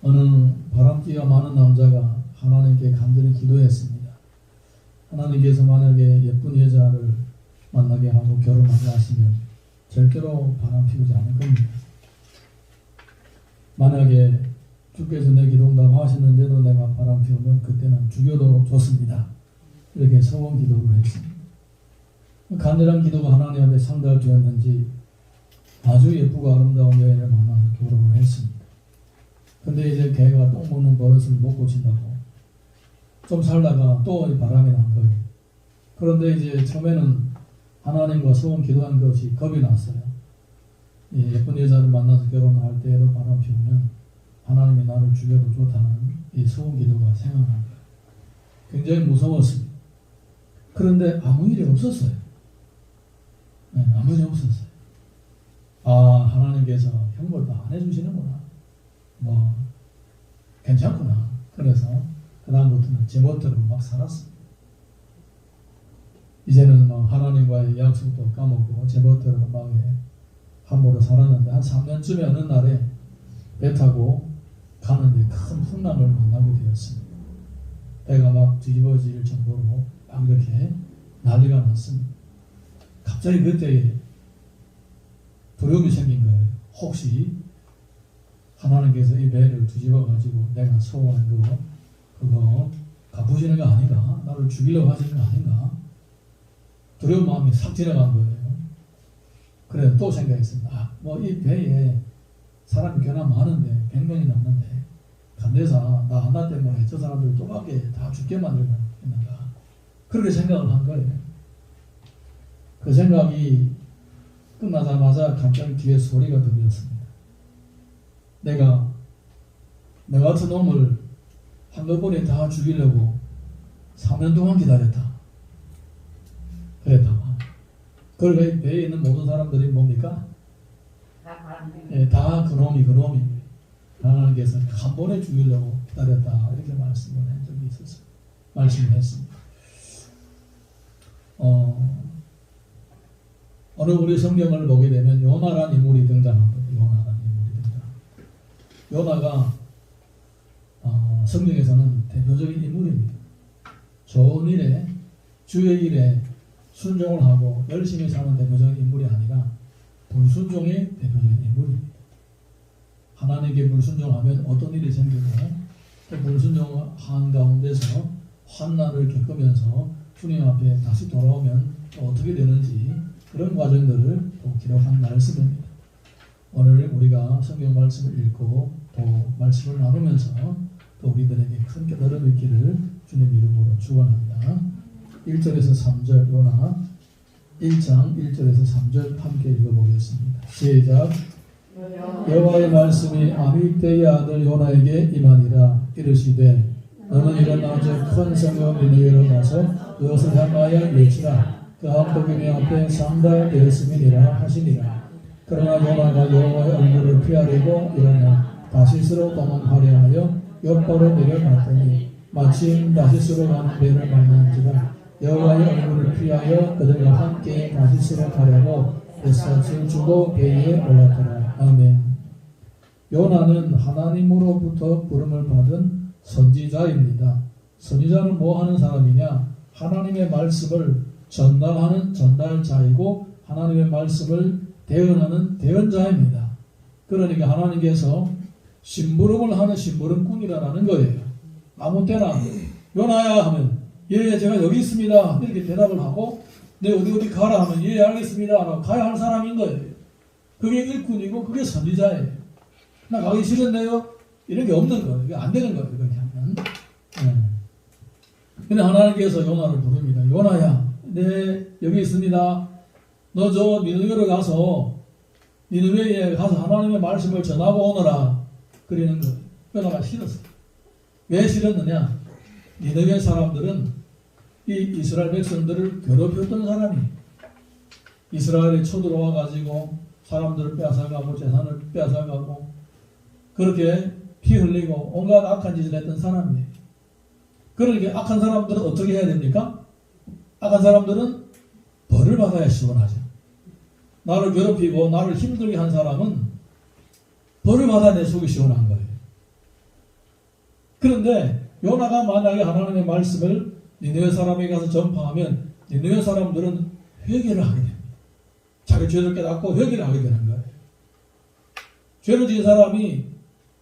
어느 바람기가 많은 남자가 하나님께 간절히 기도했습니다. 하나님께서 만약에 예쁜 여자를 만나게 하고 결혼하게 하시면 절대로 바람 피우지 않을 겁니다. 만약에 주께서 내 기도 응답하셨는데도 내가 바람 피우면 그때는 죽여도 좋습니다. 이렇게 서원 기도를 했습니다. 간절한 기도가 하나님 앞에 상달되었는지 아주 예쁘고 아름다운 여인을 만나서 결혼을 했습니다. 근데 이제 걔가 똥 먹는 버릇을 못 고친다고 좀 살다가 또 바람이 난 거예요. 그런데 이제 처음에는 하나님과 소원 기도한 것이 겁이 났어요. 예쁜 여자를 만나서 결혼할 때에도 바람 피우면 하나님이 나를 죽여도 좋다는 이 소원 기도가 생각난 거예요. 굉장히 무서웠습니다. 그런데 아무 일이 없었어요. 아무 일이 없었어요. 아, 하나님께서 형벌도 안 해주시는구나. 뭐 괜찮구나. 그래서 그 다음부터는 제멋대로 막 살았습니다. 이제는 뭐 하나님과의 약속도 까먹고 제멋대로 막 함부로 살았는데 한 3년쯤에 어느 날에 배 타고 가는데 큰 풍랑을 만나게 되었습니다. 배가 막 뒤집어질 정도로 막 이렇게 난리가 났습니다. 갑자기 그때 두려움이 생긴 거예요. 혹시 하나님께서 이 배를 뒤집어 가지고 내가 소원한 그거 갚으시는 거 아닌가? 나를 죽이려고 하시는 거 아닌가? 두려운 마음이 싹 지나간 거예요. 그래서 또 생각했습니다. 뭐 이 배에 사람이 꽤나 많은데 100명이 넘는데 간대사 나 하나 때문에 저 사람들 또밖에 다 죽게 만들면 있는가? 그렇게 생각을 한 거예요. 그 생각이 끝나자마자 갑자기 뒤에 소리가 들렸습니다. 내가 너 같은 놈을 한꺼번에 다 죽이려고 3년 동안 기다렸다. 그랬다. 그걸 배에 있는 모든 사람들이 뭡니까? 다 그놈이 하나님께서 한 번에 죽이려고 기다렸다. 이렇게 말씀을 한 적이 있었어요. 말씀을 했습니다. 어느 우리 성경을 보게 되면 요나라는 인물이 등장합니다. 요나가 성경에서는 대표적인 인물입니다. 좋은 일에 주의 일에 순종을 하고 열심히 사는 대표적인 인물이 아니라 불순종의 대표적인 인물입니다. 하나님께 불순종하면 어떤 일이 생기고 또 불순종한 가운데서 환난을 겪으면서 주님 앞에 다시 돌아오면 또 어떻게 되는지 그런 과정들을 또 기록한 말씀입니다. 오늘 우리가 성경 말씀을 읽고 또 말씀을 나누면서 또 우리들에게 큰 깨달음이 있기를 주님 이름으로 축원합니다. 1절에서 3절 요나 1장 1절에서 3절 함께 읽어보겠습니다. 시작. 여호와의 말씀이 아미떼의 아들 요나에게 임하니라. 이르시되 너는 일어나 저 큰 성읍 니느웨로 가서 그것을 향하여 외치라. 그 한복임이 앞에 상달되었음이니라 하시니라. 그러나 요나가 여호와의 얼굴을 피하려고 일어나 다시스로 도망하려 하여 옆바로 내려갔더니 마침 다시스로 가는 배를 만난지라. 여호와의 얼굴을 피하여 그들과 함께 다시스로 가려고 뱃사슬 주고 배에 올랐더라. 아멘. 요나는 하나님으로부터 부름을 받은 선지자입니다. 선지자는 뭐 하는 사람이냐? 하나님의 말씀을 전달하는 전달자이고 하나님의 말씀을 대언하는 대언자입니다. 그러니까 하나님께서 심부름을 하는 심부름꾼이라는 거예요. 아무 때나 요나야 하면 예 제가 여기 있습니다 이렇게 대답을 하고 내 어디 가라 하면 예 알겠습니다 하고 가야 할 사람인 거예요. 그게 일꾼이고 그게 선지자예요. 나 가기 싫은데요? 이런 게 없는 거예요. 이게 안 되는 거예요. 그렇게 하면. 근데 하나님께서 요나를 부릅니다. 요나야, 네 여기 있습니다. 너 저 니느웨로 가서 니느웨에 가서 하나님의 말씀을 전하고 오너라. 그러는 거예요. 요나가 싫었어요. 왜 싫었느냐? 니느웨 사람들은 이 이스라엘 백성들을 괴롭혔던 사람이에요. 이스라엘에 쳐들어와 가지고 사람들을 빼앗아가고 재산을 빼앗아가고 그렇게 피 흘리고 온갖 악한 짓을 했던 사람이에요. 그러니까 악한 사람들은 어떻게 해야 됩니까? 악한 사람들은 벌을 받아야 시원하죠. 나를 괴롭히고 나를 힘들게 한 사람은 벌을 받아야 내 속이 시원한 거예요. 그런데 요나가 만약에 하나님의 말씀을 니느웨 사람에게 가서 전파하면 니느웨 사람들은 회개를 하게 됩니다. 자기 죄를 깨닫고 회개를 하게 되는 거예요. 죄를 지은 사람이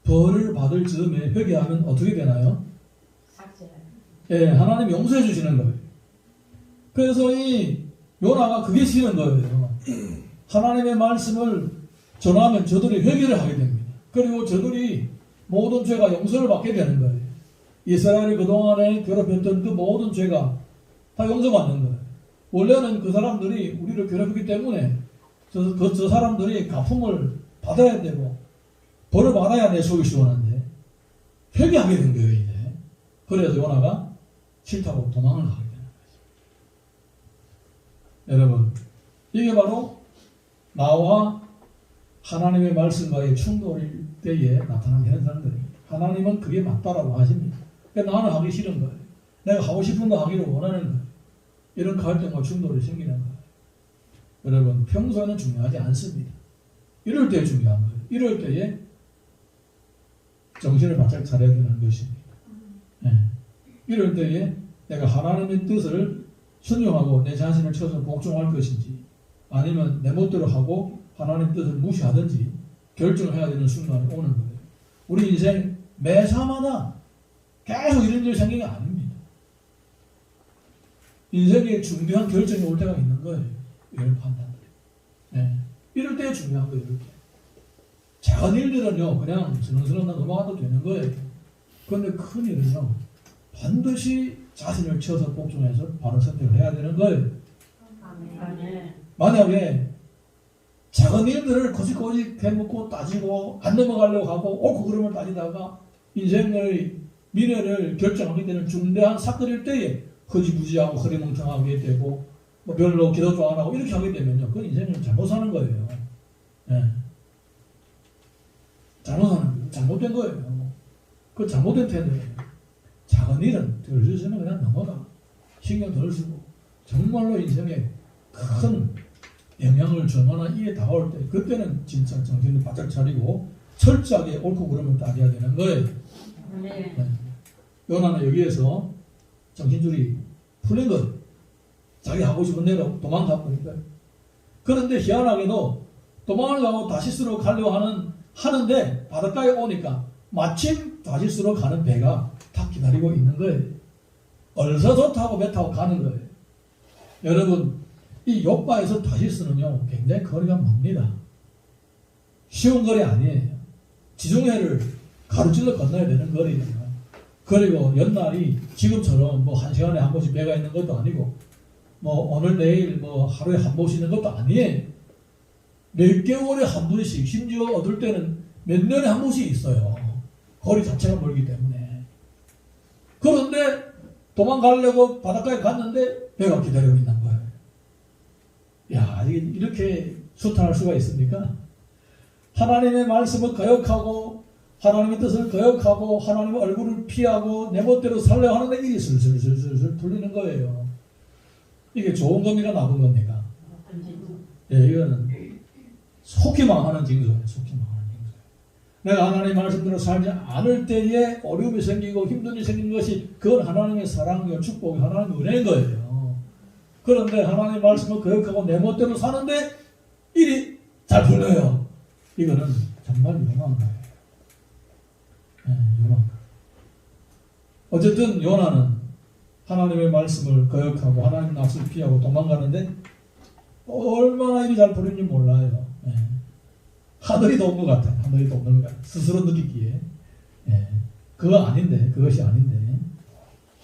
벌을 받을 즈음에 회개하면 어떻게 되나요? 예, 하나님 용서해 주시는 거예요. 그래서 이 요나가 그게 싫은 거예요. 하나님의 말씀을 전하면 저들이 회개를 하게 됩니다. 그리고 저들이 모든 죄가 용서를 받게 되는 거예요. 이스라엘이 그동안에 괴롭혔던 그 모든 죄가 다 용서받는 거예요. 원래는 그 사람들이 우리를 괴롭히기 때문에 저 사람들이 갚음을 받아야 되고 벌을 받아야 내 속이 시원한데 회개하게 된 거예요. 이제. 그래서 요나가 싫다고 도망을 가게 되는 거죠. 여러분, 이게 바로 나와 하나님의 말씀과의 충돌일 때에 나타나는 현상들입니다. 하나님은 그게 맞다라고 하십니다. 나는 하기 싫은 거예요. 내가 하고 싶은 거 하기를 원하는 거예요. 이런 갈등과 충돌이 생기는 거예요. 여러분, 평소에는 중요하지 않습니다. 이럴 때 중요한 거예요. 이럴 때에 정신을 바짝 차려야 되는 것입니다. 네. 이럴 때에 내가 하나님의 뜻을 순종하고 내 자신을 쳐서 복종할 것인지 아니면 내 멋대로 하고 하나님 뜻을 무시하든지 결정을 해야 되는 순간이 오는 거예요. 우리 인생 매사마다 계속 이런 일이 생기는 게 아닙니다. 인생에 중요한 결정이 올 때가 있는 거예요. 이런 판단들이. 네. 이럴 때 중요한 거예요. 이럴 때. 작은 일들은요 그냥 스렁스렁 넘어가도 되는 거예요. 그런데 큰 일은요 반드시 자신을 쳐서 복종해서 바른 선택을 해야 되는 거예요. 아멘. 만약에 작은 일들을 거짓거짓 해먹고 따지고 안 넘어가려고 하고 옳고 그름을 따지다가 인생의 미래를 결정하게 되는 중대한 사건일 때에 허지부지하고 허리멍텅하게 되고 뭐 별로 기도도 안 하고 이렇게 하게 되면요 그 인생을 잘못 사는 거예요. 네. 잘못 사는 거예요. 잘못된 거예요. 그 잘못된 태도예요. 작은 일은 덜 쓰시면 그냥 넘어가. 신경 덜 쓰고 정말로 인생에 큰 영향을 줄 만한 일에 다가올 때 그때는 진짜 정신을 바짝 차리고 철저하게 옳고 그름을 따져야 되는 거예요. 네. 요나는 여기에서 정신줄이 풀린 거예요. 자기 하고 싶은 대로 도망가 버린 거예요. 그런데 희한하게도 도망을 가고 다시스로 가려고 하는데 바닷가에 오니까 마침 다시스로 가는 배가 다 기다리고 있는 거예요. 얼서서 타고 배 타고 가는 거예요. 여러분 이 욥바에서 다시스는요 굉장히 거리가 멉니다. 쉬운 거리 아니에요. 지중해를 가로질러 건너야 되는 거리예요. 그리고 연날이 지금처럼 뭐 한 시간에 한 번씩 배가 있는 것도 아니고 뭐 오늘 내일 뭐 하루에 한 번씩 있는 것도 아니에요. 몇 개월에 한 번씩 심지어 어떨 때는 몇 년에 한 번씩 있어요. 거리 자체가 멀기 때문에. 그런데 도망가려고 바닷가에 갔는데 배가 기다리고 있는 거예요. 야, 이렇게 수탄할 수가 있습니까? 하나님의 말씀을 거역하고 하나님의 뜻을 거역하고 하나님의 얼굴을 피하고 내 멋대로 살려고 하는데 일이 슬슬슬슬 풀리는 거예요. 이게 좋은 겁니까 나쁜 겁니까? 예, 이거는 속히 망하는 징조예요. 속히 망하는 징조예요. 내가 하나님의 말씀대로 살지 않을 때에 어려움이 생기고 힘든 일이 생기는 것이 그건 하나님의 사랑과 축복이 하나님의 은혜인 거예요. 그런데 하나님의 말씀을 거역하고 내 멋대로 사는데 일이 잘 풀려요. 이거는 정말 위험한 거예요. 네, 위험한 거예요. 어쨌든 요나는 하나님의 말씀을 거역하고 하나님 낯을 피하고 도망가는데 얼마나 일이 잘 풀리는지 몰라요. 네. 하늘이 도운 것 같아요. 하늘이 돕는 것 같아요. 스스로 느끼기에. 네. 그것이 아닌데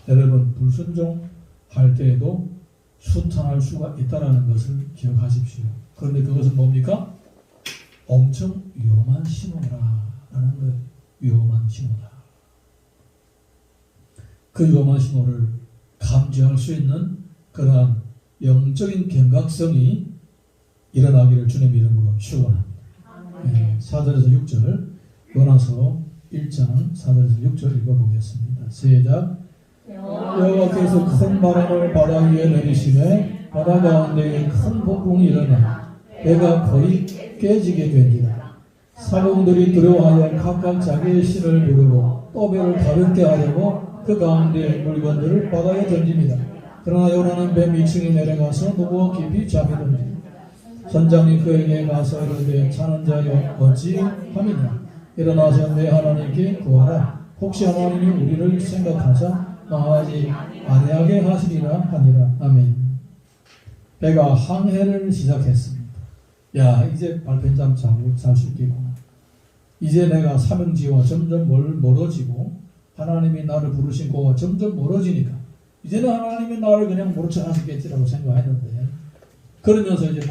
여러분 불순종할 때에도 순탄할 수가 있다는 것을 기억하십시오. 그런데 그것은 뭡니까? 엄청 위험한 신호라는 거예요. 위험한 신호다. 그 위험한 신호를 감지할 수 있는 그러한 영적인 경각성이 일어나기를 주님 이름으로 축원합니다. 네, 4절에서 6절 요나서 1장 4절에서 6절 읽어보겠습니다. 시작. 여호와께서 큰 바람을 바다 위에 내리시매 바다 가운데에 큰 폭풍이 일어나 배가 거의 깨지게 되니라. 사공들이 두려워하여 각각 자기의 신을 부르고 또 배를 가볍게 하려고 그 가운데 물건들을 바다에 던집니다. 그러나 요나는 배 밑층에 내려가서 누워 깊이 잠이 듭니다. 선장이 그에게 가서 이르되 자는 자여 어찌함이냐. 일어나서 내 하나님께 구하라. 혹시 하나님이 우리를 생각하사 망하지 아니하게 하시리라 하니라. 아멘. 배가 항해를 시작했습니다. 야, 이제 발편잠 자고 잘 수 있겠구나. 이제 내가 사명지와 점점 멀어지고 하나님이 나를 부르신 거와 점점 멀어지니까 이제는 하나님이 나를 그냥 모른 척 하시겠지라고 생각했는데, 그러면서 이제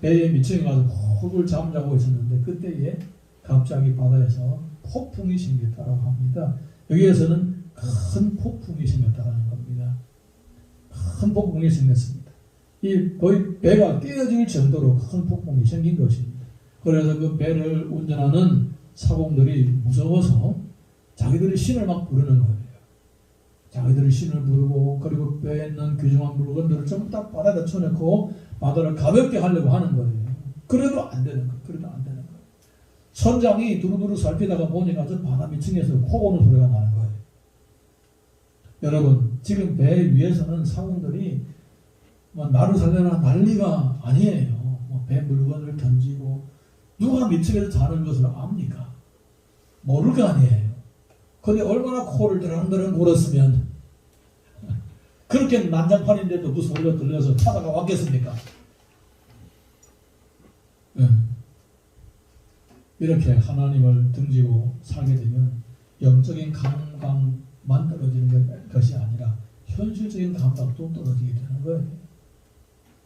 배의 밑층에 가서 푹을 잠자고 있었는데 그때에 갑자기 바다에서 폭풍이 생겼다고 합니다. 여기에서는 큰 폭풍이 생겼다는 겁니다. 큰 폭풍이 생겼습니다. 이 거의 배가 깨어질 정도로 큰 폭풍이 생긴 것입니다. 그래서 그 배를 운전하는 사공들이 무서워서 자기들이 신을 막 부르는 거예요. 자기들이 신을 부르고 그리고 배에 있는 귀중한 물건들을 전부 다 바다에다 쳐놓고 바다를 가볍게 하려고 하는 거예요. 그래도 안 되는 거예요. 그래도 안 되는 거예요. 선장이 두루두루 살피다가 보니까 저 바다 밑층에서 코 고는 소리가 나는 거예요. 여러분, 지금 배 위에서는 사공들이 나를 살려라 난리가 아니에요. 배 물건을 던지고 누가 밑층에서 자는 것을 압니까? 모를 거 아니에요. 근데 얼마나 코를 드렁드렁 물었으면 그렇게 난장판인데도 그 소리가 들려서 찾아가 왔겠습니까? 이렇게 하나님을 등지고 살게 되면 영적인 감각만 떨어지는 것이 아니라 현실적인 감각도 떨어지게 되는 거예요.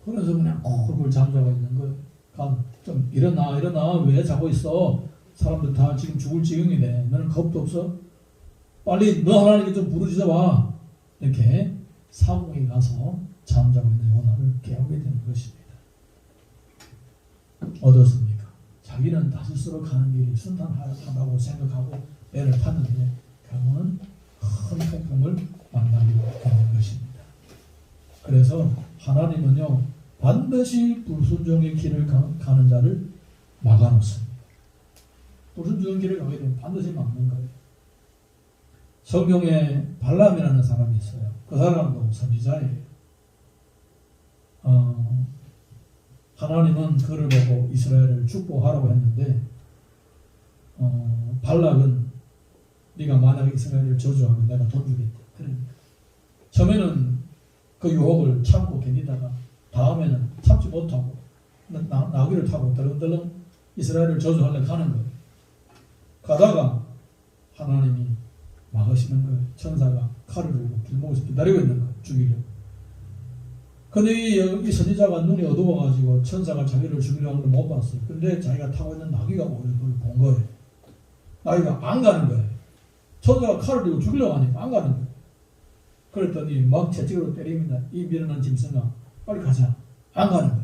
그래서 그냥 콜콜 잠자고 있는 거예요. 좀 일어나 왜 자고 있어? 사람들 다 지금 죽을 지경이네. 너는 겁도 없어? 빨리 너 하나님께 좀 부르짖어 봐. 이렇게 사공에 가서 잠자고 있는 요나를 깨우게 되는 것입니다. 어떻습니까? 자기는 다 스스로 가는 길이 순탄하다고 생각하고 배를 탔는데 결국은 큰 폭풍을 만나게 되는 것입니다. 그래서 하나님은요 반드시 불순종의 길을 가는 자를 막아놓습니다. 불순종의 길을 가게 되면 반드시 막는 거예요. 성경에 발람이라는 사람이 있어요. 그 사람도 선지자예요. 하나님은 그를 보고 이스라엘을 축복하라고 했는데 발락은 네가 만약 이스라엘을 저주하면 내가 돈 주겠다. 그러니까 처음에는 그 유혹을 참고 견디다가 다음에는 참지 못하고 나귀를 타고 덜렁덜렁 이스라엘을 저주하려고 하는 거예요. 가다가 하나님이 막으시는 거예요. 천사가 칼을 들고 길목에서 기다리고 있는 거예요. 죽이려고. 근데 이 선지자가 눈이 어두워가지고 천사가 자기를 죽이려고 하는 걸 못 봤어요. 근데 자기가 타고 있는 나귀가 오히려 그걸 본 거예요. 나귀가 안 가는 거예요. 천사가 칼을 들고 죽이려고 하니까 안 가는 거예요. 그랬더니 막 채찍으로 때립니다. 이 미련한 짐승아 빨리 가자. 안 가는 거예요.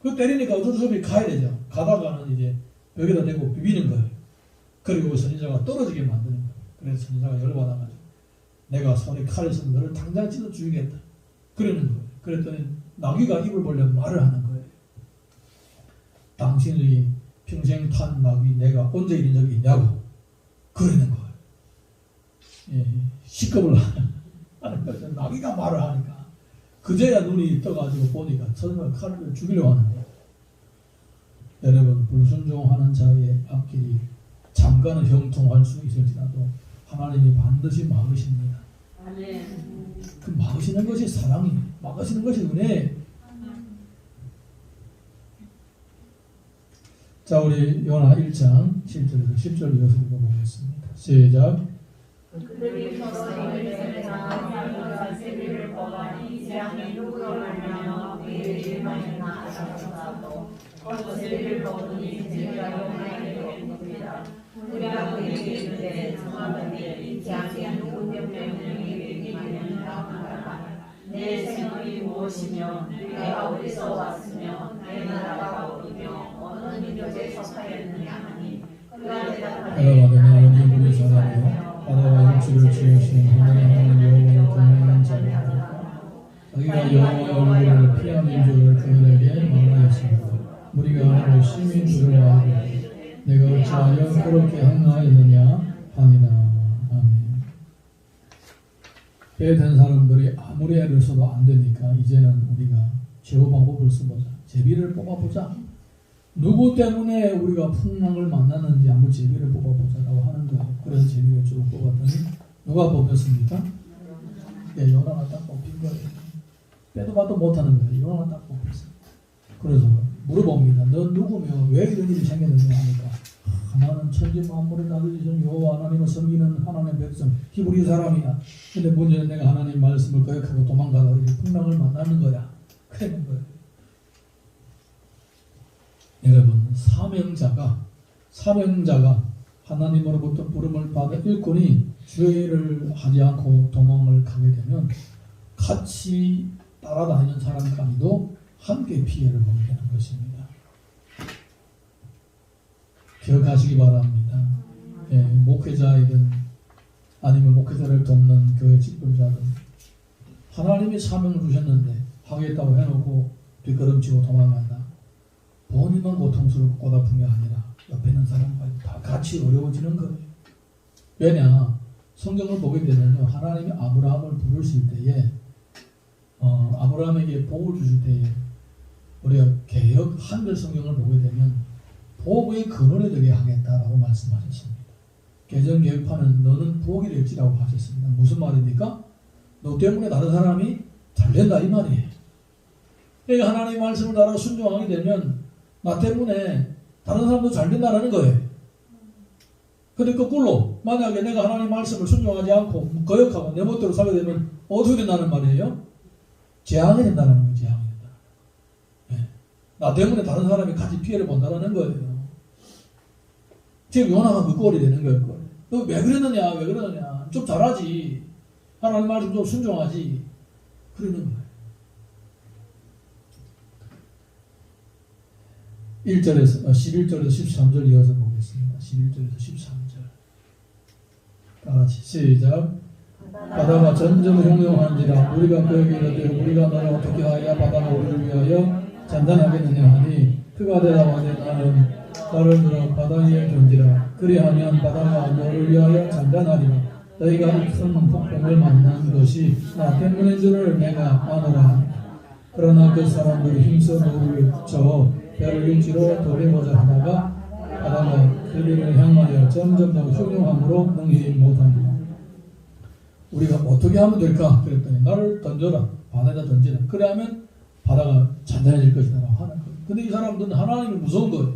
그 때리니까 어쩔 수 없이 가야 되죠. 가다가는 이제 벽에다 대고 비비는 거예요. 그리고 선지자가 떨어지게 만드는 거예요. 그래서 선지자가 열받아가지고 내가 손에 칼을 써서 너를 당장 찢어 죽이겠다. 그러는 거예요. 그랬더니 나귀가 입을 벌려 말을 하는 거예요. 당신이 평생 탄 나귀 내가 언제 이런 적이 있냐고 그러는 거예요. 예, 시급을 하는 거죠. 나귀가 말을 하니까 그제야 눈이 떠가지고 보니까 천사가 칼을 죽이려고 하는 거예요. 여러분, 불순종하는 자의 앞길이 잠깐은 형통할 수 있을지라도 하나님이 반드시 막으십니다. 아멘. 그 막으시는 것이 사랑이, 막으시는 것이 은혜. 자, 우리 요나 1장 7절에서 10절 이어서 읽어보겠습니다. 시작. 그들이 서로 이르되 나는 세비를 범하니 재앙이 누구로 말미암아 우리의 일만이나 하셨사도 곧 세비를 범하니 세비가 용하게 되었습니다. 우리가 그에게 이르되 청하건대 이 재앙이 누구 때문에 우리에게 말미암아 내 생업이 무엇이며 내가 어디서 왔으며 내 나라가 어디며 어느 민족에 속하였느냐 하니 그가 대답하되 나는 우리 사람이요 바다와 육지를 지으신 하나님 여호와의 동행하는 자가 자기가 여호와의 얼굴을 피한 민족을 그들에게 말하였습니다. 우리가 하나님을 심히 두려워하고 내가 어찌하여 그렇게 행하였느냐 하니라. 아멘. 배된 사람들이 아무리 애를 써도 안 되니까 이제는 우리가 제어 방법을 써보자. 제비를 뽑아보자. 누구 때문에 우리가 풍랑을 만나는지 한번 제비를 뽑아보자라고 하는 거예요. 그래서 제비를 쭉 뽑았더니 누가 뽑혔습니까? 예, 요나가 딱 뽑힌 거예요. 빼도 봐도 못하는 거예요. 요나가 딱 뽑혔어요. 그래서 물어봅니다. 넌 누구며 왜 이런 일이 생겼느냐 하니까 나는 천지 만물을 다스리신 여호와 하나님을 섬기는 하나님의 백성 히브리 사람이야. 근데 문제는 내가 하나님 말씀을 거역하고 도망가다 이렇게 풍랑을 만나는 거야. 그런 거예요. 여러분 사명자가 하나님으로부터 부름을 받은 일꾼이 주의를 하지 않고 도망을 가게 되면 같이 따라다니는 사람까지도 함께 피해를 보게 되는 것입니다. 기억하시기 바랍니다. 예, 목회자이든 아니면 목회자를 돕는 교회 직분자든 하나님이 사명을 주셨는데 하겠다고 해놓고 뒷걸음치고 도망간다. 본인만 고통스럽고 고달픈 게 아니라 옆에 있는 사람까지 다 같이 어려워지는 거예요. 왜냐? 성경을 보게 되면요, 하나님이 아브라함을 부르실 때에 아브라함에게 복을 주실 때에 우리가 개역 한글 성경을 보게 되면 복의 근원이 되게 하겠다라고 말씀하셨습니다. 개정 개혁판은 너는 복이 될지라고 하셨습니다. 무슨 말입니까? 너 때문에 다른 사람이 잘 된다 이 말이에요. 그러니까 하나님의 말씀을 따라 순종하게 되면 나 때문에 다른 사람도 잘 된다는 거예요. 근데 거꾸로 만약에 내가 하나님의 말씀을 순종하지 않고 거역하고 내 멋대로 살게 되면 어떻게 된다는 말이에요? 재앙이 된다는 거예요. 재앙이 된다. 네. 나 때문에 다른 사람이 같이 피해를 본다는 거예요. 지금 요나가 그 꼴이 되는 거예요. 너 왜 그러느냐 왜 그러느냐 좀 잘하지 하나님 말씀 좀 순종하지 그러는 거예요. 11절에서 13절 이어서 보겠습니다. 11절에서 13절 다같이 시작. 바다가 점점 형용한지라 우리가 그에게 이르되 우리가 너를 어떻게 하여 바다가 우리를 위하여 잔잔하겠느냐 하니 그가 대답하되 나를 들어 바다 위에 던지라. 그리하면 바다가 너를 위하여 잔잔하리라. 너희가 이 큰 폭풍을 만난 것이 나 때문인 줄을 내가 아노라. 그러나 그 사람들이 힘써 노를 쳐 배를 육지로 돌리고자 하다가 바다가 그들을 향하여 점점 더 흉흉함으로 능히 못합니다. 우리가 어떻게 하면 될까? 그랬더니 나를 던져라. 바다에다 던지라. 그래야면 바다가 잔잔해질 것이다 하는 거예요. 근데 이 사람들은 하나님이 무서운 거예요.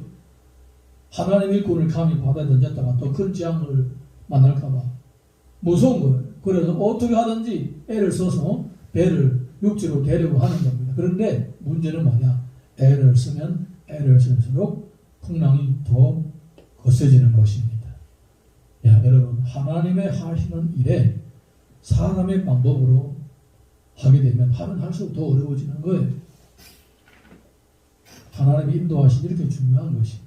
하나님 일꾼을 감히 바다에 던졌다가 더 큰 재앙을 만날까봐 무서운 거예요. 그래서 어떻게 하든지 애를 써서 배를 육지로 데려고 하는 겁니다. 그런데 문제는 뭐냐? 애를 쓰면 애를 쓸수록 풍랑이 더 거세지는 것입니다. 야, 여러분, 하나님의 하시는 일에 사람의 방법으로 하게 되면 하면 할수록 더 어려워지는 거예요. 하나님의 인도하심이 이렇게 중요한 것입니다.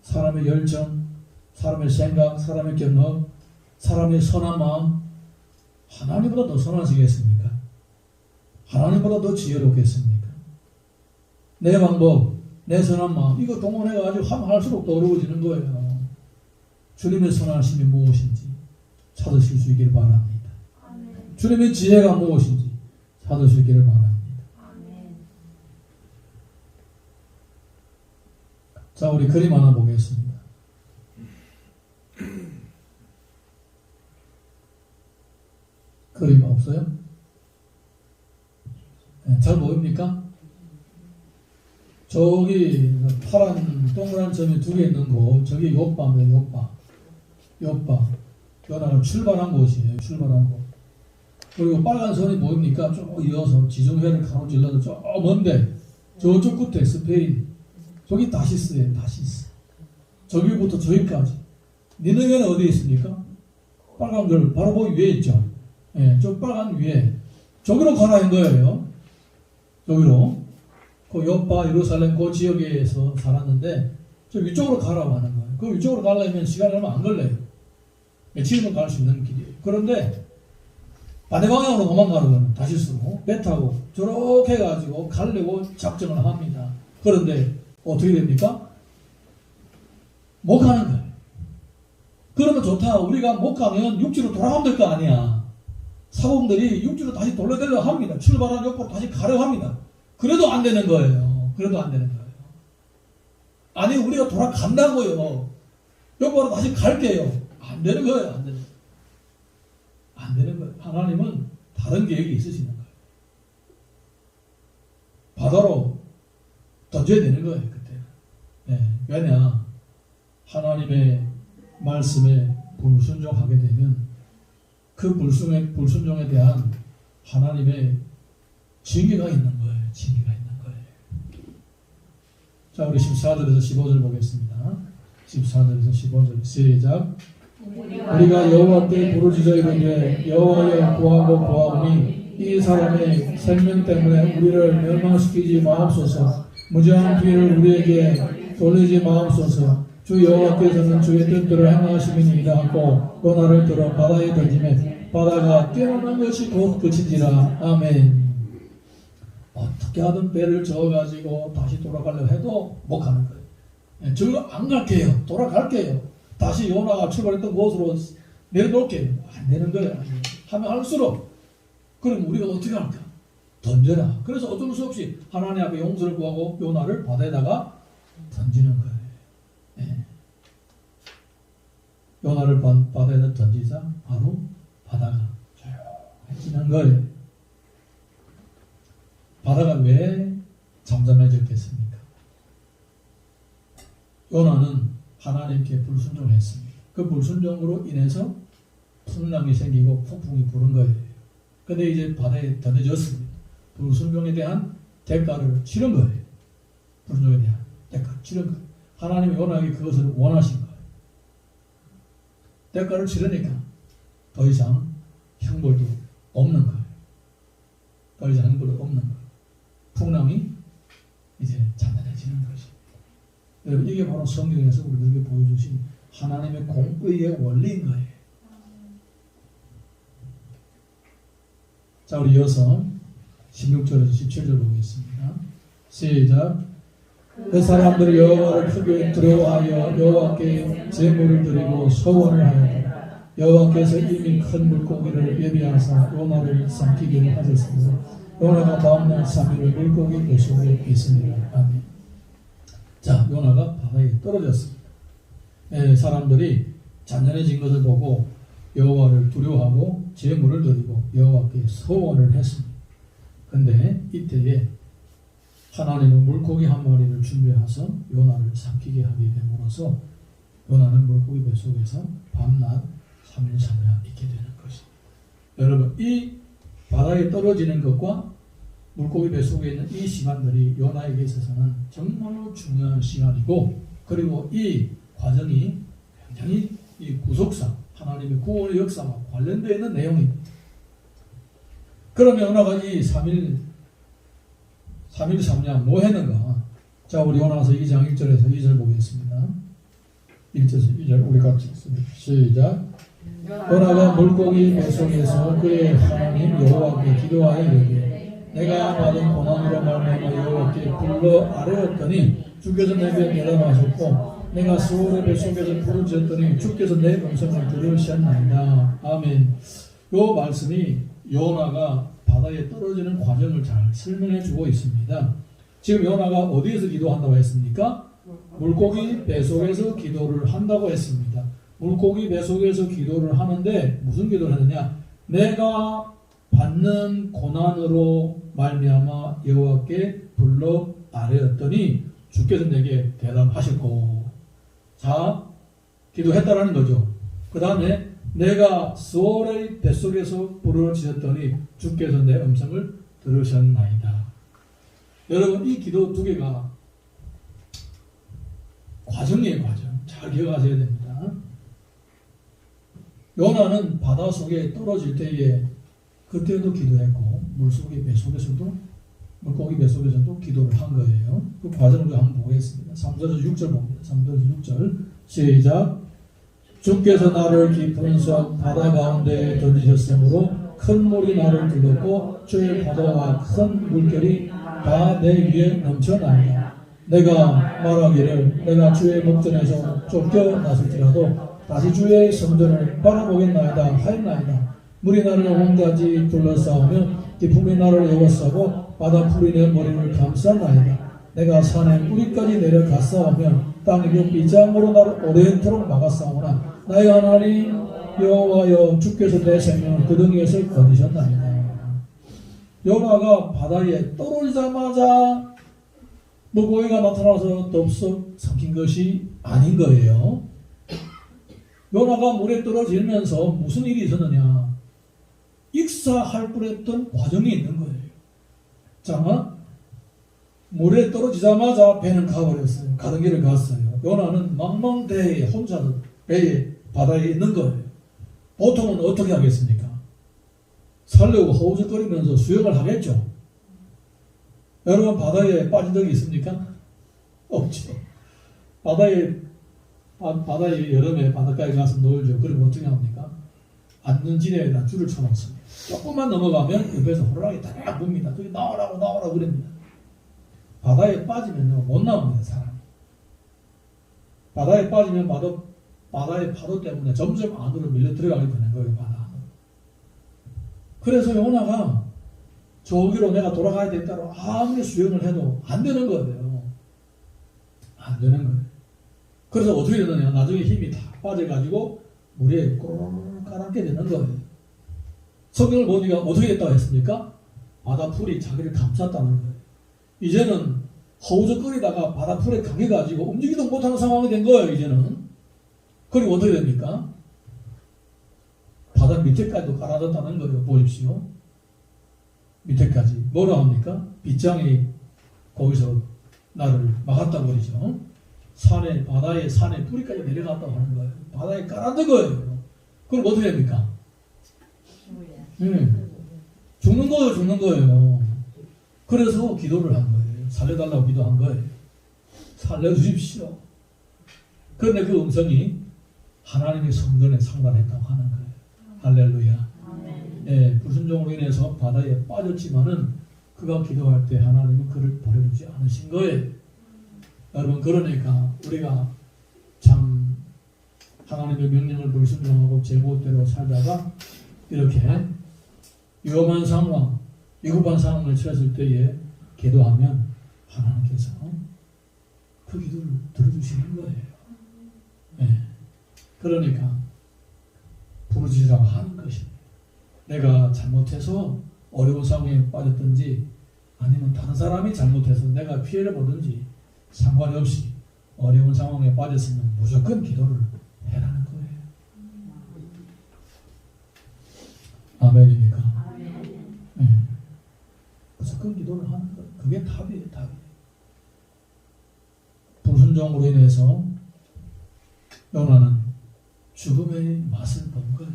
사람의 열정, 사람의 생각, 사람의 경험, 사람의 선한 마음, 하나님보다 더 선하시겠습니까? 하나님보다 더 지혜롭겠습니까? 내 방법, 내 선한 마음, 이거 동원해가지고 하면 할수록 더 어려워지는 거예요. 주님의 선하심이 무엇인지 찾으실 수 있기를 바랍니다. 아멘. 주님의 지혜가 무엇인지 찾을 수 있기를 바랍니다. 아멘. 자, 우리 그림 하나 보겠습니다. 그림 없어요? 네, 잘 보입니까? 저기 파란 동그란 점이 두 개 있는 곳, 저기 요바입니다. 요바. 요나가 출발한 곳이에요. 출발한 곳. 그리고 빨간 선이 보입니까? 쭉 이어서 지중해를 가로질러서 저 먼데 저쪽 끝에 스페인. 저기 다시스예요. 다시스. 저기부터 저기까지. 니느웨는 어디에 있습니까? 빨간 걸 바로 거기 위에 있죠. 예, 저 빨간 위에. 저기로 가라는 거예요. 저기로. 그 요바, 예루살렘 그 지역에서 살았는데 저 위쪽으로 가라고 하는 거예요. 그 위쪽으로 가려면 시간이 얼마 안 걸려요. 며칠이면 갈 수 있는 길이에요. 그런데 반대 방향으로 도망가는 거는 다시스로 배 타고 저렇게 해가지고 가려고 작정을 합니다. 그런데 어떻게 됩니까? 못 가는 거예요. 그러면 좋다. 우리가 못 가면 육지로 돌아가면 될 거 아니야. 사공들이 육지로 다시 돌려내려 합니다. 출발한 옆으로 다시 가려 합니다. 그래도 안 되는 거예요. 그래도 안 되는 거예요. 아니 우리가 돌아간다고요. 옆으로 다시 갈게요. 안 되는 거예요. 안 되는 거예요. 안 되는 거예요. 하나님은 다른 계획이 있으시는 거예요. 바다로 던져야 되는 거예요. 그때. 네. 왜냐 하나님의 말씀에 불순종하게 되면 그 불순종에 대한 하나님의 징계가 있는 거예요. 징계가 있는 거예요. 자, 우리 14절에서 15절 보겠습니다. 14절에서 15절 시작. 우리가 여호와께 부르짖어 이르되 여호와여 구하고 구하오니 이 사람의 생명 때문에 우리를 멸망시키지 마옵소서. 무죄한 피를 우리에게 돌리지 마옵소서. 주 여호와께서는 주의 뜻대로 행하시니이다 하고 요나를 들어 바다에 던지매 바다가 뛰어난 것이 곧 그친지라. 아멘. 어떻게 하든 배를 저어가지고 다시 돌아가려 해도 못 가는 거예요. 저기로 안 갈게요. 돌아갈게요. 다시 요나가 출발했던 곳으로 내려놓을게요. 안 되는 거예요. 하면 할수록 그럼 우리가 어떻게 할까? 던져라. 그래서 어쩔 수 없이 하나님 앞에 용서를 구하고 요나를 바다에다가 던지는 거예요. 네. 요나를 바다에다 던지자 바로 바다가 조용해지는 거예요. 바다가 왜 잠잠해졌겠습니까? 요나는 하나님께 불순종했습니다. 그 불순종으로 인해서 풍랑이 생기고 폭풍이 부른 거예요. 근데 이제 바다에 던져졌습니다. 불순종에 대한 대가를 치른 거예요. 불순종에 대한 대가를 치른 거예요. 하나님이 요나에게 그것을 원하신 거예요. 대가를 치르니까 더 이상 형벌도 없는 거예요. 더 이상 형벌도 없는 거예요. 풍랑이 이제 잔잔해지는 것입니다. 여러분 이게 바로 성경에서 우리들에게 보여주신 하나님의 공의의 원리인 거예요. 자, 우리 이어서 16절에서 17절 보겠습니다. 시작. 그 사람들이 여호와를 크게 두려워하여 여호와께 제물을 드리고 소원을 하였다. 여호와께서 이미 큰 물고기를 예비하사 요나를 삼키게 하셨으므로 요나가 다음날 3일을 물고기 뱃속에 있습니다. 아멘. 자, 요나가 바다에 떨어졌습니다. 사람들이 잔잔해진 것을 보고 여호와를 두려워하고 제물을 드리고 여호와께 소원을 했습니다. 근데 이때에 하나님은 물고기 한 마리를 준비해서 요나를 삼키게 하게 됨으로써 요나는 물고기 뱃속에서 밤낮 3일 3일 있게 되는 것입니다. 여러분 이 바다에 떨어지는 것과 물고기 뱃속에 있는 이 시간들이 요나에게 있어서는 정말로 중요한 시간이고, 그리고 이 과정이 굉장히 이 구속사 하나님의 구원의 역사와 관련되어 있는 내용입니다. 그러면 요나가 이 3일 3년 뭐 했는가? 자, 우리 요나서 2장 1절에서 2절 보겠습니다. 1절에서 2절 우리 같이 읽습니다. 시작. 요나가 물고기 뱃속에서 그의 하나님 여호와께 기도하여 이르되 내가 받은 고난으로 말미암아 여호와께 불러 아뢰었더니 주께서 내게 대답하셨고 내가 수월의 뱃속에서 부르짖었더니 주께서 내 음성을 들으셨나이다. 아멘. 이 말씀이 요나가 바다에 떨어지는 과정을 잘 설명해 주고 있습니다. 지금 요나가 어디에서 기도한다고 했습니까? 물고기 뱃속에서 기도를 한다고 했습니다. 물고기 뱃속에서 기도를 하는데 무슨 기도를 하느냐? 내가 받는 고난으로 말미암아 여호와께 불러 아뢰었더니 주께서 내게 대답하셨고, 자, 기도했다라는 거죠. 그 다음에 내가 수월의 뱃속에서 부르짖었더니 주께서 내 음성을 들으셨나이다. 여러분 이 기도 두 개가 과정이에요. 과정. 잘 기억하셔야 됩니다. 요나는 바다 속에 떨어질 때에 그때도 기도했고 물속의 뱃속에서도 물고기 뱃속에서도 기도를 한 거예요. 그 과정을 한번 보겠습니다. 3절에서 6절 봅니다. 3절에서 6절 시작. 주께서 나를 깊은 속 바다 가운데에 던지셨으므로 큰 물이 나를 들었고 주의 파도와 큰 물결이 다 내 위에 넘쳐나니라. 내가 말하기를 내가 주의 목전에서 쫓겨났을지라도 다시 주의 성전을 바라보겠나이다 하였나이다. 물이 나를 온가지 둘러싸우며 기품이 나를 에워싸고 바다 풀이 내 머리를 감쌌나이다. 내가 산의 뿌리까지 내려갔사오며 땅이 그 비장으로 나를 오랜토록 막았사오나 나의 하나님 여호와여 주께서 내 생명을 그 등에서 거두셨나이다. 요나가 바다에 떨어지자마자 물고기가 나타나서 덥석 삼킨 것이 아닌 거예요. 요나가 물에 떨어지면서 무슨 일이 있었느냐? 익사할 뻔했던 과정이 있는 거예요. 자, 물에 떨어지자마자 배는 가버렸어요. 가던 길을 갔어요. 요나는 망망대해에 혼자 배에 바다에 있는 거예요. 보통은 어떻게 하겠습니까? 살려고 허우적거리면서 수영을 하겠죠. 여러분 바다에 빠진 적이 있습니까? 없죠. 바다에 여름에 바닷가에 가서 놀죠. 그럼 어떻게 합니까? 안전지대에다 줄을 쳐놓습니다. 조금만 넘어가면 옆에서 호랑이 다 봅니다. 저기 나오라고 그럽니다. 바다에 빠지면요 못 나옵니다. 사람이. 바다에 빠지면 바다의 파도 때문에 점점 안으로 밀려 들어가게 되는 거예요. 바다 안으로. 그래서 요나가 저기로 내가 돌아가야 되겠다고 아무리 수영을 해도 안 되는 거예요. 안 되는 거예요. 그래서 어떻게 되느냐? 나중에 힘이 다 빠져가지고 물에 꼬르륵 가라앉게 되는 거예요. 성경을 보니까 어떻게 됐다고 했습니까? 바다풀이 자기를 감쌌다는 거예요. 이제는 허우적거리다가 바다풀에 강해가지고 움직이도 못하는 상황이 된 거예요. 이제는. 그리고 어떻게 됩니까? 바다 밑에까지도 깔아졌다는 거예요. 보십시오. 밑에까지. 뭐라 합니까? 빗장이 거기서 나를 막았다고 그러죠. 바다의 산에 뿌리까지 내려갔다고 하는 거예요. 바다에 깔아둔 거예요. 그럼 어떻게 됩니까? 죽는 거예요. 그래서 기도를 한 거예요. 살려달라고 기도한 거예요. 살려주십시오. 그런데 그 음성이 하나님의 성전에 상관했다고 하는 거예요. 할렐루야. 예, 불순종으로 인해서 바다에 빠졌지만은 그가 기도할 때 하나님은 그를 버려두지 않으신 거예요. 여러분 그러니까 우리가 참 하나님의 명령을 불순종하고 제멋대로 살다가 이렇게 위험한 상황, 위급한 상황을 처했을 때에 기도하면 하나님께서 그 기도를 들어주시는 거예요. 예. 그러니까 부르짖으라고 하는 것입니다. 내가 잘못해서 어려운 상황에 빠졌든지 아니면 다른 사람이 잘못해서 내가 피해를 보든지 상관이 없이 어려운 상황에 빠졌으면 무조건 기도를 해라는 거예요. 아멘입니까? 네. 무조건 기도를 하는 거예요. 그게 답이에요. 답이. 불순종으로 인해서 요나는 죽음의 맛을 본 거예요.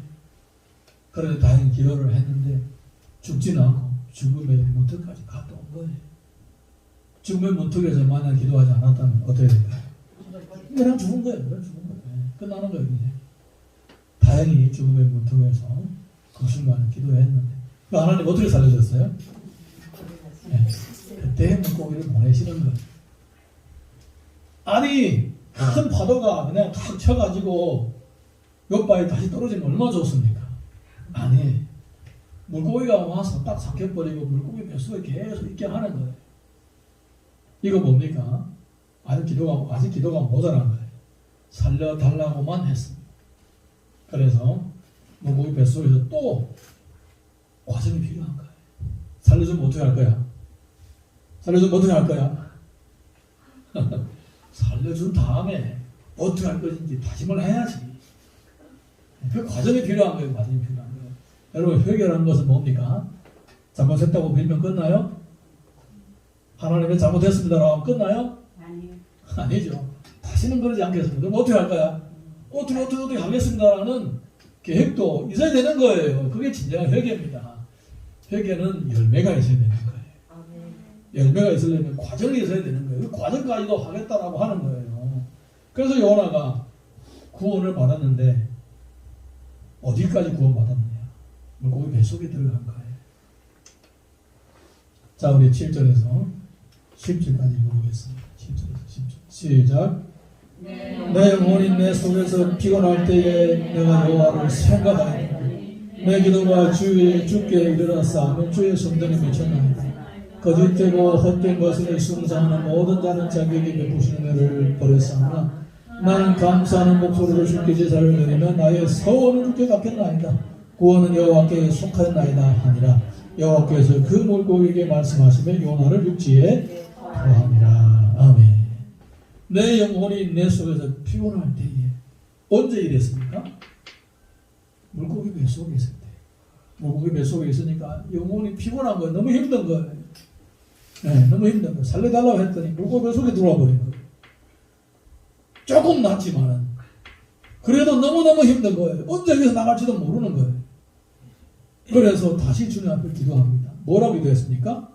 그런데 다행히 기도를 했는데 죽지는 않고 죽음의 문턱까지 갔다 온 거예요. 죽음의 문턱에서 만약 기도하지 않았다면 어떻게 될까요? 그냥 죽은 거예요. 끝나는 거예요. 이제. 다행히 죽음의 문턱에서 그 순간에 기도했는데 하나님 어떻게 살려줬어요? 네. 그때 물고기를 보내시는 거예요. 아니 큰 파도가 그냥 탁 쳐가지고 옆바에 다시 떨어지면 얼마나 좋습니까? 아니 물고기가 와서 딱 삼켜버리고 물고기 뱃속에 계속 있게 하는 거예요. 이거 뭡니까? 아직 기도가 모자란 거예요. 살려달라고만 했습니다. 그래서 물고기 뱃속에서 또 과정이 필요한 거예요. 살려주면 어떻게 할 거야? 살려준 다음에 어떻게 할 것인지 다짐을 해야지. 그 과정이 필요한 거예요. 여러분 회개라는 것은 뭡니까? 잘못했다고 빌면 끝나요? 하나님의 잘못했습니다라고 하면 끝나요? 아니요. 아니죠. 다시는 그러지 않겠습니다. 그럼 어떻게 할 거야? 어떻게 하겠습니다라는 계획도 있어야 되는 거예요. 그게 진정한 회개입니다. 회개는 열매가 있어야 되는 거예요. 열매가 있으려면 과정이 있어야 되는 거예요. 그 과정까지도 하겠다라고 하는 거예요. 그래서 요나가 구원을 받았는데 어디까지 구원받았느냐? 물고기 뱃속에 들어간 거예요. 자, 우리 7절에서 10절까지 읽어보겠습니다. 시작. 내 영혼이 내 속에서 피곤할 때에 내가 여호와를 생각하리라. 내 기도가 주께 이르렀사하며 주의 성전에 미쳤나이다. 거짓되고 헛된 것을 숭상하는 모든 자는 자기에게 베푸시는 애를 버렸사오나 나는 감사하는 목소리로 주께 제사를 드리며 나의 서원을 주께 갚겠나이다. 구원은 여호와께 속하였나이다 하니라. 여호와께서 그 물고기에게 말씀하시며 요나를 육지에投하니라. 아멘. 내 영혼이 내 속에서 피곤할 때에 언제 이랬습니까? 물고기 뱃속에 있을 때. 물고기 뱃속에 있으니까 영혼이 피곤한 거예요. 너무 힘든 거예요. 네, 너무 힘든 거예요. 살려달라고 했더니 물고기 뱃속에 들어와 버린 거예요. 조금 낫지만은 그래도 너무너무 힘든 거예요. 언제 여기서 나갈지도 모르는 거예요. 그래서 다시 주님 앞에 기도합니다. 뭐라고 기도했습니까?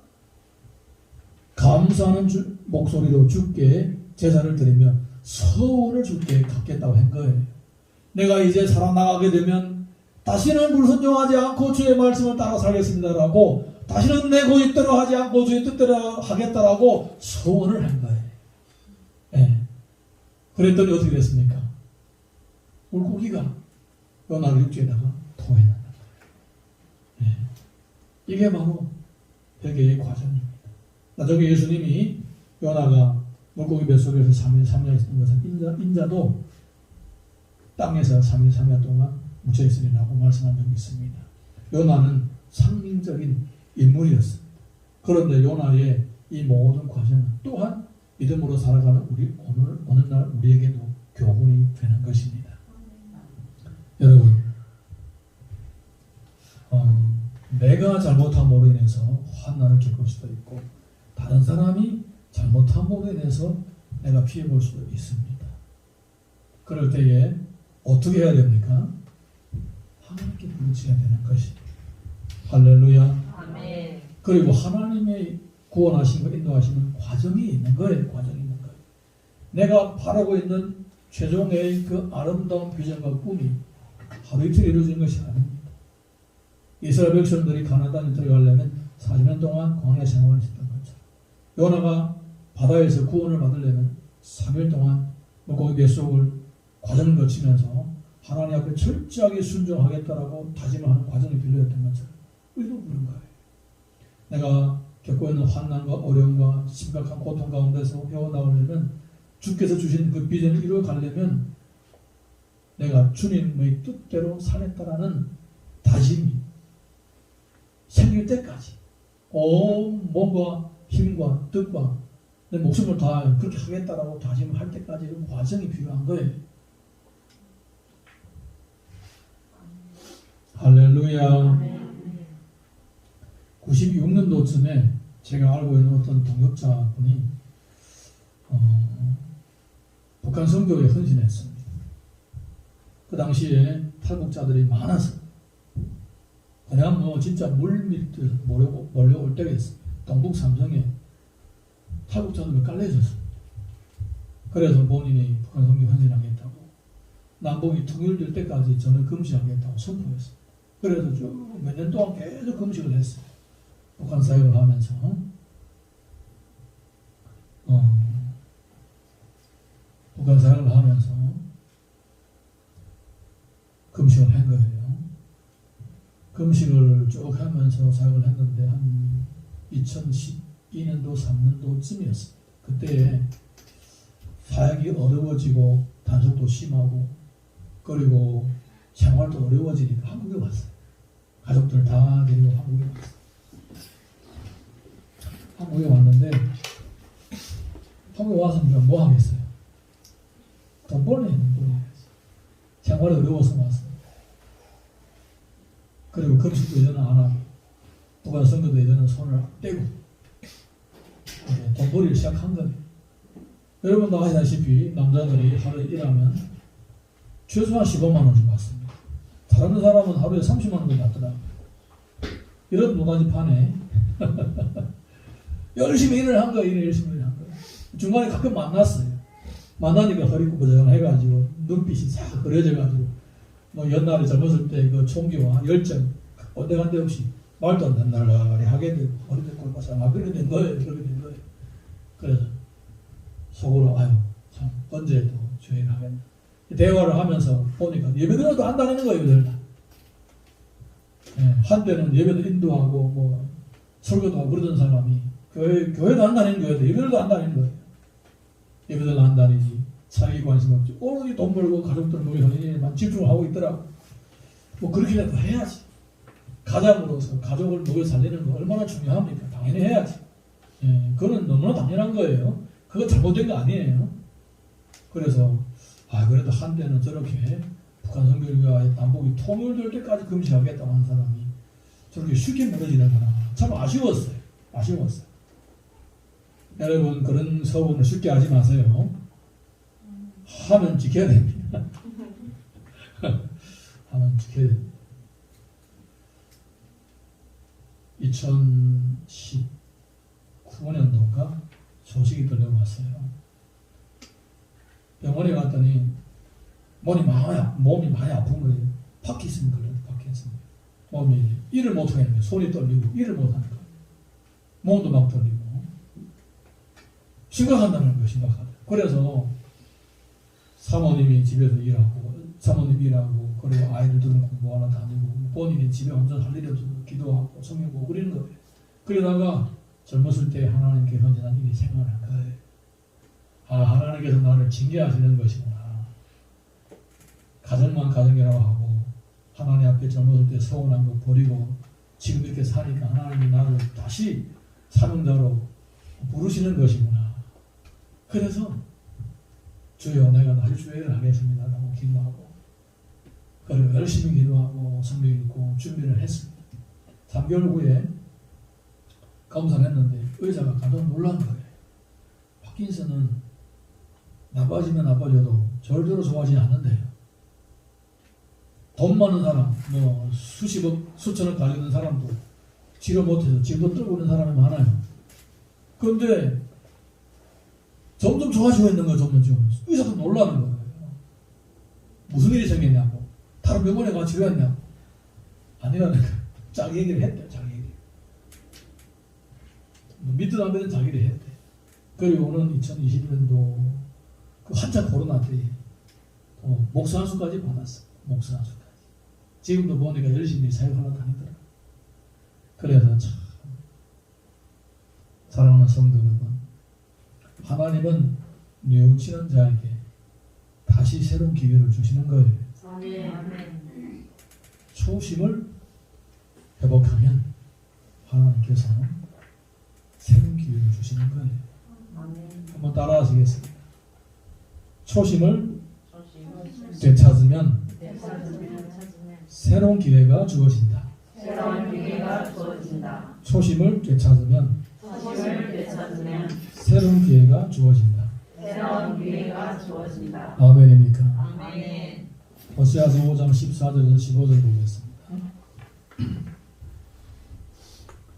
감사하는 목소리로 주께 제사를 드리며 서원을 주께 갚겠다고 한 거예요. 내가 이제 살아나가게 되면 다시는 불순종하지 않고 주의 말씀을 따라 살겠습니다라고, 다시는 내 고집대로 하지 않고 주의 뜻대로 하겠다라고 서원을 한 거예요. 네. 그랬더니 어떻게 됐습니까? 물고기가 요나를 육지에다가 토해낸다. 네. 이게 바로 회개의 과정입니다. 나중에 예수님이 요나가 물고기 뱃속에서 3일 3년 있었던 것은 인자도 땅에서 3일 3년 동안 묻혀있으리라고 말씀한 적이 있습니다. 요나는 상징적인 인물이었습니다. 그런데 요나의 이 모든 과정은 또한 믿음으로 살아가는 우리 어느 날 우리에게도 교훈이 되는 것입니다. 여러분, 내가 잘못함으로 인해서 환난을 겪을 수도 있고 다른 사람이 잘못함으로 인해서 내가 피해볼 수도 있습니다. 그럴 때에 어떻게 해야 됩니까? 하나님께 부르짖어야 되는 것입니다. 할렐루야. 아멘. 그리고 하나님의 구원하시고 인도하시는 과정이 있는 거예요. 과정이 있는 거예요. 내가 바라고 있는 최종의 그 아름다운 비전과 꿈이 하루 이틀 이루어지는 것이 아닙니다. 이스라엘 백성들이 가나안에 들어가려면 40년 동안 광야 생활을 했던 것처럼 요나가 바다에서 구원을 받으려면 3일 동안 물고기 뱃속을 과정을 거치면서 하나님 앞에 철저하게 순종하겠다라고 다짐을 하는 과정이 필요했던 것처럼 우리도 그런 거예요. 내가 겪고 있는 환난과 어려움과 심각한 고통 가운데서 헤어나오려면, 주께서 주신 그 비전을 이루어가려면 내가 주님의 뜻대로 살겠다라는 다짐이 생길 때까지 온 몸과 힘과 뜻과 내 목숨을 다 그렇게 하겠다라고 다짐할 때까지 그 과정이 필요한 거예요. 할렐루야. 96년도쯤에 제가 알고 있는 어떤 동역자분이 북한 선교에 헌신했습니다. 그 당시에 탈북자들이 많아서 그냥 뭐 진짜 물밑에서 몰려올 때가 있습니다. 동북 삼성에 탈북자들이 깔려졌습니다. 그래서 본인이 북한 선교 헌신하겠다고, 남북이 통일될 때까지 저는 금식하겠다고 선포했습니다. 그래서 쭉 몇 년 동안 계속 금식을 했어요. 북한 사역을 하면서 북한 사역을 하면서 금식을 한 거예요. 금식을 쭉 하면서 사역을 했는데 한 2012년도 3년도쯤이었습니다. 그때 사역이 어려워지고 단속도 심하고 그리고 생활도 어려워지니까 한국에 왔어요. 가족들 다 데리고 한국에 왔어요. 한국에 왔는데 한국에 와서 뭐 하겠어요? 돈 벌어야지. 생활이 어려워서 왔습니다. 그리고 금식도 예전은 안 하고 북한 선교도 예전은 손을 떼고 돈벌이를 시작한 거예요. 여러분도 아시다시피 남자들이 하루에 일하면 최소한 15만 원 주고 왔습니다. 다른 사람은 하루에 30만 원이 났더라고요. 이런 노다지 판에 열심히 일을 한 거예요. 열심히 일을 한 거예요. 중간에 가끔 만났어요. 만나니까 허리고 부정을 해가지고 눈빛이 싹 그려져가지고 뭐 옛날에 젊었을 때 그 총기와 열정 온데간데 없이 말도 안 되는 날라리 하게 되고 허리도 꼴바상 그렇게 된 거예요. 그렇게 된 거예요. 그래서 속으로 아유 참 언제 또 주의를 하겠나. 대화를 하면서 보니까 예배드려도 안 다니는 거예요. 예배들 다. 예, 한때는 예배도 인도하고 뭐 설교도 하고 그러던 사람이 교회도 안 다니는 거예요. 예배들도 안 다니는 거예요. 예배들 안 다니지. 자기 관심 없지. 오로지 돈 벌고 가족들 모여서 일에만 집중하고 있더라고. 뭐 그렇게라도 해야지. 가장으로서 가족을 먹여 살리는 거 얼마나 중요합니까? 당연히 해야지. 예, 그건 너무나 당연한 거예요. 그거 잘못된 거 아니에요. 그래서 그래도 한때는 저렇게 북한 선교회와의 남북이 통일될 때까지 금시하겠다고 하는 사람이 저렇게 쉽게 무너지는구나. 참 아쉬웠어요. 여러분 그런 서운을 쉽게 하지 마세요. 하면 지켜야 됩니다. 하면 지켜야 됩니다. 2019년도인가 소식이 들려왔어요. 병원에 갔더니 몸이 많이 아픈 거예요. 파킨슨 걸려요. 파킨슨. 몸이 일을 못 하겠는 거예요. 손이 떨리고 일을 못 하는 거예요. 몸도 막 떨리고. 심각하다는 거예요. 심각하다. 그래서 사모님이 집에서 일하고 그리고 아이들들은 공부하러 다니고 본인이 집에 혼자 할 일이 없어서 기도하고 성경 보고 그러는 거예요. 그러다가 젊었을 때 하나님께 헌신한 일이 생각난 거예요. 하나님께서 나를 징계하시는 것이구나. 가정만 가정이라고 하고 하나님 앞에 젊었을 때 서운한 거 버리고 지금 이렇게 사니까 하나님이 나를 다시 사명자로 부르시는 것이구나. 그래서 주여 내가 날주회를 하겠습니다 라고 기도하고 그리고 열심히 기도하고 성경 읽고 준비를 했습니다. 3개월 후에 검사했는데 의사가 깜짝 놀란 거예요. 파킨슨은 나빠지면 나빠져도 절대로 좋아하지 않는데요. 돈 많은 사람, 뭐 수십억, 수천억 가지고 있는 사람도 치료 못해서 지금도 떨고 있는 사람이 많아요. 그런데 점점 좋아지고 있는 거예요. 점점. 의사도 놀라는 거예요. 무슨 일이 생겼냐고. 다른 병원에 가서 치료했냐고. 아니라는 거예요. 자기 얘기를 했대. 자기 얘기. 믿든 안 믿든 자기를 했대. 그리고는 2021년도 그 한참 코로나 때 목사 한 수까지 받았어. 목사 한 수까지. 지금도 보니까 열심히 사역하러 다니더라. 그래서 참 사랑하는 성도 여러분, 하나님은 뉘우치는 자에게 다시 새로운 기회를 주시는 거예요. 초심을 회복하면 하나님께서 새로운 기회를 주시는 거예요. 한번 따라 하시겠습니다. 초심을 되찾으면 새로운 기회가 주어진다. 초심을 되찾으면 새로운 기회가 주어진다. 아멘입니까? 아멘. 호세아서 5장 14절에서 15절 보겠습니다.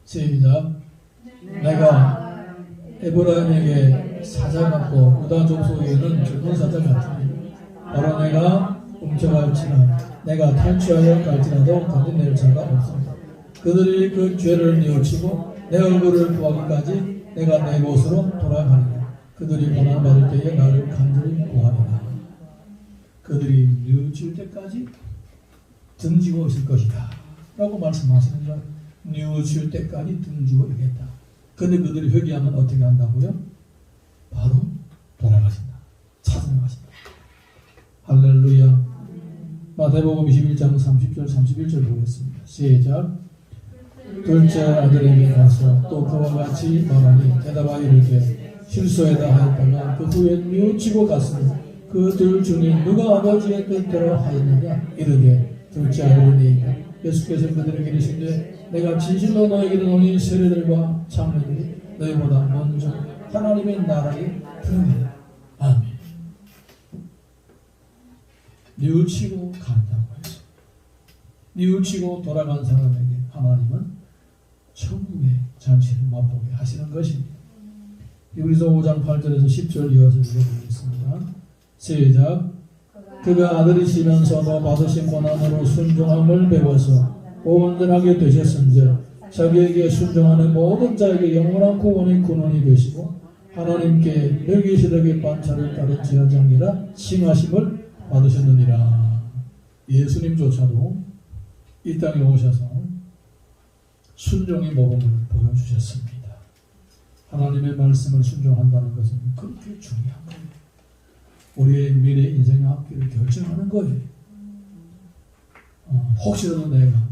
시작. 내가 에브라임에게 사자 같고 유다 족속에게는 죽은 사자 같으니 바로 내가 훔쳐갈지나 내가 탈취하여 갈지라도 건져낼 자가 없습니다. 그들이 그 죄를 뉘우치고 내 얼굴을 구하기까지 내가 내 곳으로 돌아가리라. 그들이 고난받을 때에 나를 간절히 구하리라. 그들이 뉘우칠 때까지 등지고 있을 것이다 라고 말씀하시는 줄 뉘우칠 때까지 등지고 있겠다. 근데 그들이 회개하면 어떻게 한다고요? 바로 돌아가신다. 찾아나가신다. 할렐루야. 마태복음 21장 30절 31절 보겠습니다. 시작. 둘째 아들에게 가서 또 그와 같이 말하니 대답하여 이르되 실소에다 하였다가 그 후에 뉘우치고 갔으니 그 둘 중에 누가 아버지의 뜻대로 하였느냐 이르되 둘째 아들이니이다. 예수께서 그들에게 이르시되 내가 진실로 너에게 이르노니 세례들과 장로들이 너희보다 먼저 하나님의 나라에 들어가리라. 아멘. 뉘우치고 간다고 해서 뉘우치고 돌아간 사람에게 하나님은 천국의 잔치를 맛보게 하시는 것입니다. 히브리서 5장 8절에서 10절 이어서 읽어보겠습니다. 시작. 그가 아들이시면서도 받으신 고난으로 순종함을 배워서 온전하게 되셨은즉 자기에게 순종하는 모든 자에게 영원한 구원의 근원이 되시고 하나님께 멜기세덱의 반차를 따른 제사장이라 칭하심을 받으셨느니라. 예수님조차도 이 땅에 오셔서 순종의 모범을 보여주셨습니다. 하나님의 말씀을 순종한다는 것은 그렇게 중요한 거예요. 우리의 미래 인생의 앞길을 결정하는 거예요. 혹시라도 내가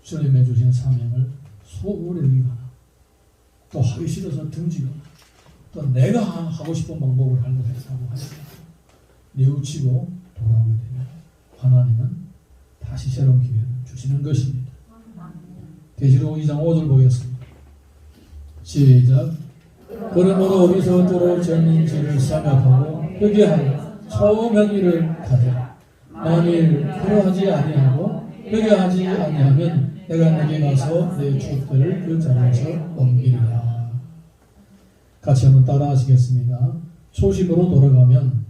주님의 주신 사명을 소홀히 여기거나 또 하기 싫어서 등지거나 또 내가 하고 싶은 방법을 하려고 했다고 하니까 뉘우치고 돌아오게 되면 하나님은 다시 새로운 기회를 주시는 것입니다. 계시록 2장 5절 보겠습니다. 시작. 그러므로 어디서부터 정인지를 생각하고 회개하여 처음한 일을 가져라. 만일 그러하지 아니하고 회개하지 아니하면 내가 내게 가서 내 족들을 그 자리에서 옮기리라. 같이 한번 따라 하시겠습니다. 초심으로 돌아가면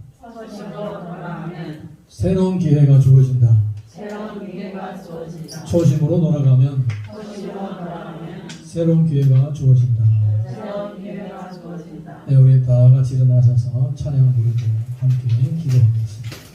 새로운 기회가 주어진다. 초심으로 돌아가면 새로운 기회가 주어진다. 네, 우리 다 같이 일어나셔서 찬양 부르고 함께 기도하겠습니다.